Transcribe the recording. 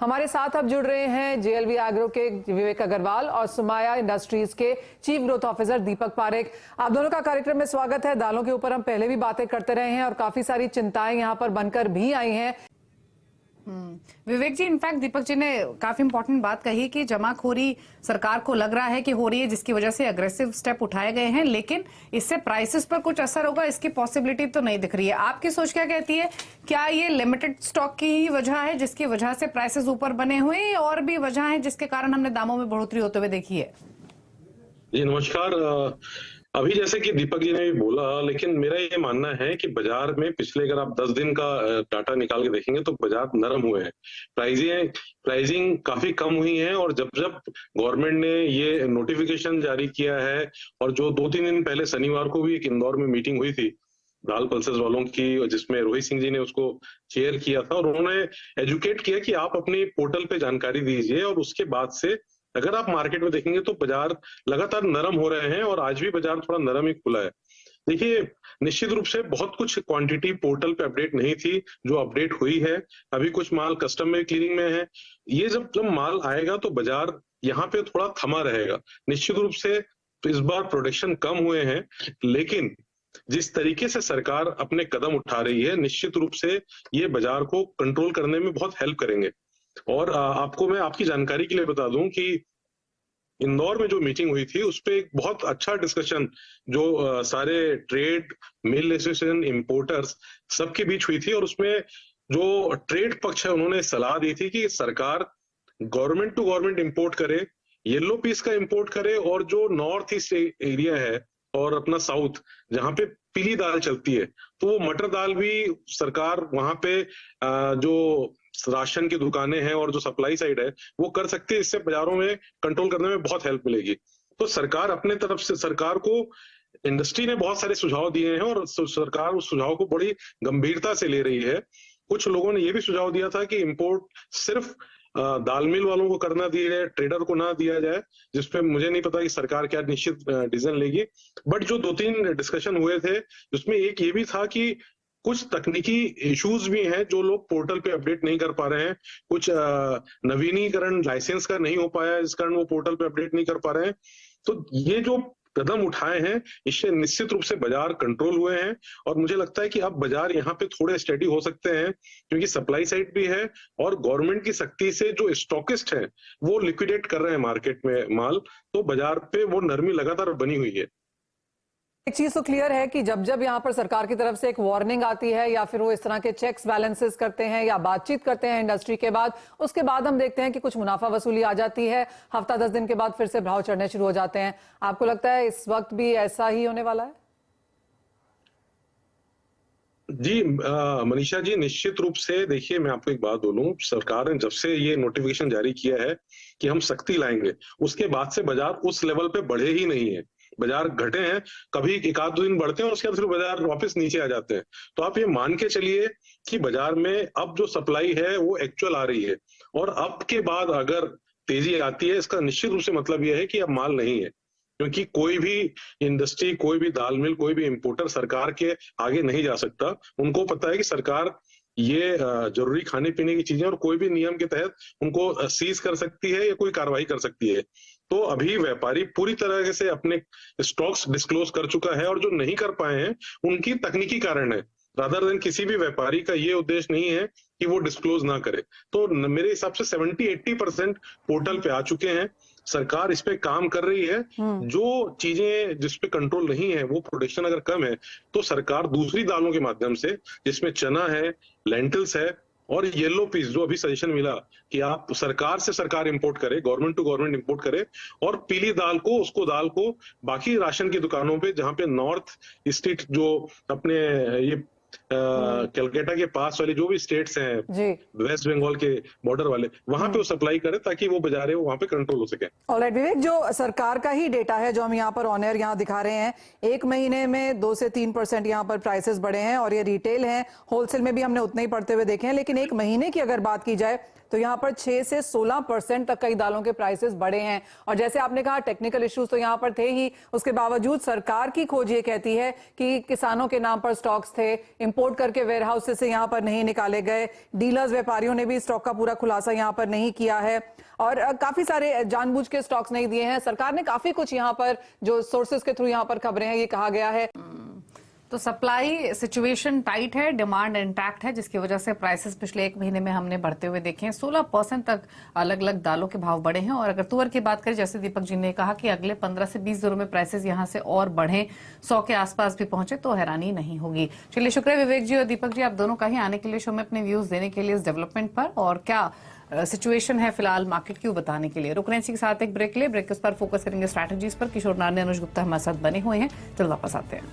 हमारे साथ अब जुड़ रहे हैं जेएलवी एग्रो के विवेक अग्रवाल और सुमाया इंडस्ट्रीज के chief growth officer Deepak Parekh. आप दोनों का कार्यक्रम में स्वागत है। दालों के ऊपर हम पहले भी बातें करते रहे हैं और काफी सारी चिंताएं यहां पर बनकर भी आई हैं। विवेक जी, इनफैक्ट दीपक जी ने काफी इंपॉर्टेंट बात कही कि जमाखोरी सरकार को लग रहा है कि हो रही है, जिसकी वजह से अग्रेसिव स्टेप उठाए गए हैं, लेकिन इससे प्राइसेस पर कुछ असर होगा इसकी पॉसिबिलिटी तो नहीं दिख रही है। आपकी सोच क्या कहती है? क्या ये लिमिटेड स्टॉक की ही वजह है जिसकी वजह से प्राइसेस ऊपर बने हुए हैं, और भी वजह है जिसके कारण हमने दामों में बढ़ोतरी होते हुए देखी है? जी नमस्कार। अभी जैसे कि दीपक जी ने भी बोला, लेकिन मेरा ये मानना है कि बाजार में पिछले अगर आप 10 दिन का डाटा निकाल के देखेंगे तो बाजार नरम हुए हैं। प्राइसिंग काफी कम हुई है, और जब जब गवर्नमेंट ने ये नोटिफिकेशन जारी किया है, और जो 2-3 दिन पहले शनिवार को भी एक इंदौर में मीटिंग हुई थी दाल पल्सेस वालों की, जिसमें रोहित सिंह जी ने उसको चेयर किया था, और उन्होंने एजुकेट किया कि आप अपनी पोर्टल पे जानकारी दीजिए, और उसके बाद से अगर आप मार्केट में देखेंगे तो बाजार लगातार नरम हो रहे हैं, और आज भी बाजार थोड़ा नरम ही खुला है। देखिए, निश्चित रूप से बहुत कुछ क्वांटिटी पोर्टल पे अपडेट नहीं थी जो अपडेट हुई है। अभी कुछ माल कस्टम में क्लीनिंग में है। ये जब माल आएगा तो बाजार यहाँ पे थोड़ा थमा रहेगा। निश्चित रूप से इस बार प्रोडक्शन कम हुए हैं, लेकिन जिस तरीके से सरकार अपने कदम उठा रही है, निश्चित रूप से ये बाजार को कंट्रोल करने में बहुत हेल्प करेंगे। और आपको मैं आपकी जानकारी के लिए बता दूं कि इंदौर में जो मीटिंग हुई थी उस पे एक बहुत अच्छा डिस्कशन जो सारे ट्रेड, मिल एसोसिएशन, इंपोर्टर्स सबके बीच हुई थी, और उसमें जो ट्रेड पक्ष है उन्होंने सलाह दी थी कि सरकार गवर्नमेंट टू गवर्नमेंट इंपोर्ट करे, येलो पीस का इंपोर्ट करे, और जो नॉर्थ ईस्ट एरिया है और अपना साउथ जहां पे पीली दाल चलती है, तो वो मटर दाल भी सरकार वहां पे जो राशन की दुकानें हैं और जो सप्लाई साइड है वो कर सकती है। इससे बाजारों में कंट्रोल करने में बहुत हेल्प मिलेगी। तो सरकार अपने तरफ से, सरकार को इंडस्ट्री ने बहुत सारे सुझाव दिए हैं, और सरकार उस सुझाव को बड़ी गंभीरता से ले रही है। कुछ लोगों ने ये भी सुझाव दिया था कि इंपोर्ट सिर्फ दाल मिल वालों को करना दिया जाए, ट्रेडर को ना दिया जाए, जिसपे मुझे नहीं पता कि सरकार क्या निश्चित डिसीजन लेगी। बट जो 2-3 डिस्कशन हुए थे उसमें एक ये भी था कि कुछ तकनीकी इश्यूज भी हैं जो लोग पोर्टल पे अपडेट नहीं कर पा रहे हैं। कुछ नवीनीकरण लाइसेंस का नहीं हो पाया, इस कारण वो पोर्टल पे अपडेट नहीं कर पा रहे हैं। तो ये जो कदम उठाए हैं, इससे निश्चित रूप से बाजार कंट्रोल हुए हैं, और मुझे लगता है कि अब बाजार यहाँ पे थोड़े स्टेडी हो सकते हैं, क्योंकि सप्लाई साइड भी है और गवर्नमेंट की सख्ती से जो स्टॉकिस्ट हैं वो लिक्विडेट कर रहे हैं मार्केट में माल, तो बाजार पे वो नरमी लगातार बनी हुई है। एक चीज तो क्लियर है कि जब जब यहाँ पर सरकार की तरफ से एक वार्निंग आती है या फिर वो इस तरह के चेक्स बैलेंसेस करते हैं या बातचीत करते हैं इंडस्ट्री के बाद, उसके बाद हम देखते हैं कि कुछ मुनाफा वसूली आ जाती है। हफ्ता 10 दिन के बाद फिर से भाव चढ़ने शुरू हो जाते हैं। आपको लगता है इस वक्त भी ऐसा ही होने वाला है? जी मनीषा जी, निश्चित रूप से देखिए, मैं आपको एक बात बोलूं, सरकार ने जब से ये नोटिफिकेशन जारी किया है कि हम सख्ती लाएंगे, उसके बाद से बाजार उस लेवल पे बढ़े ही नहीं है। बाजार घटे हैं, कभी एक आध 2 दिन बढ़ते हैं और उसके बाद फिर बाजार वापस नीचे आ जाते हैं। तो आप ये मान के चलिए कि बाजार में अब जो सप्लाई है वो एक्चुअल आ रही है, और अब के बाद अगर तेजी आती है, इसका निश्चित रूप से मतलब यह है कि अब माल नहीं है, क्योंकि कोई भी इंडस्ट्री, कोई भी दाल मिल, कोई भी इंपोर्टर सरकार के आगे नहीं जा सकता। उनको पता है कि सरकार ये जरूरी खाने पीने की चीजें और कोई भी नियम के तहत उनको सीज कर सकती है या कोई कार्रवाई कर सकती है। तो अभी व्यापारी पूरी तरह से अपने स्टॉक्स डिस्क्लोज कर चुका है, और जो नहीं कर पाए हैं उनकी तकनीकी कारण है, रादर देन किसी भी व्यापारी का ये उद्देश्य नहीं है कि वो डिस्क्लोज ना करे। तो मेरे हिसाब से 70-80% पोर्टल पे आ चुके हैं। सरकार इस पे काम कर रही है। जो चीजें जिस पे कंट्रोल नहीं है, वो प्रोडक्शन अगर कम है, तो सरकार दूसरी दालों के माध्यम से, जिसमें चना है, लेंटिल्स है और येलो पीस, जो अभी सजेशन मिला कि आप सरकार से सरकार इंपोर्ट करे, गवर्नमेंट टू गवर्नमेंट इंपोर्ट करे, और पीली दाल को, उसको दाल को बाकी राशन की दुकानों पे, जहां पे नॉर्थ स्टेट जो अपने ये कलकत्ता के पास वाले जो भी स्टेट्स हैं, वेस्ट बंगाल के बॉर्डर वाले, वहां पे वो सप्लाई करे ताकि वो बाजार है वहां पे कंट्रोल हो सके। ऑलराइट विवेक, जो सरकार का ही डेटा है जो हम यहाँ पर ऑन एयर यहाँ दिखा रहे हैं, एक महीने में 2 से 3% यहाँ पर प्राइसेस बढ़े हैं, और ये रिटेल हैं, होलसेल में भी हमने उतने ही बढ़ते हुए देखे हैं। लेकिन एक महीने की अगर बात की जाए तो यहाँ पर 6 से 16% तक कई दालों के प्राइसेस बढ़े हैं। और जैसे आपने कहा टेक्निकल इश्यूज तो यहाँ पर थे ही, उसके बावजूद सरकार की खोज ये कहती है कि किसानों के नाम पर स्टॉक्स थे, इंपोर्ट करके वेयर हाउसेस से यहाँ पर नहीं निकाले गए, डीलर्स व्यापारियों ने भी स्टॉक का पूरा खुलासा यहाँ पर नहीं किया है और काफी सारे जानबूझ के स्टॉक्स नहीं दिए हैं। सरकार ने काफी कुछ यहाँ पर जो सोर्सेज के थ्रू यहाँ पर खबरें हैं ये कहा गया है। तो सप्लाई सिचुएशन टाइट है, डिमांड इंटैक्ट है, जिसकी वजह से प्राइसेस पिछले एक महीने में हमने बढ़ते हुए देखे हैं। 16% तक अलग अलग दालों के भाव बढ़े हैं। और अगर तुअर की बात करें, जैसे दीपक जी ने कहा कि अगले 15 से 20 दिनों में प्राइसेस यहां से और बढ़े, 100 के आसपास भी पहुंचे तो हैरानी नहीं होगी। चलिए, शुक्रिया विवेक जी और दीपक जी, आप दोनों का ही आने के लिए, शो में अपने व्यूज देने के लिए इस डेवलपमेंट पर और क्या सिचुएशन है फिलहाल मार्केट की, बताने के लिए। रुक रहे हैं इसी के साथ एक ब्रेक ले, ब्रेक पर फोकस करेंगे स्ट्रैटेजीज पर। किशोर नारने, अनुज गुप्ता हमारे साथ बने हुए हैं, चलो वापस आते हैं।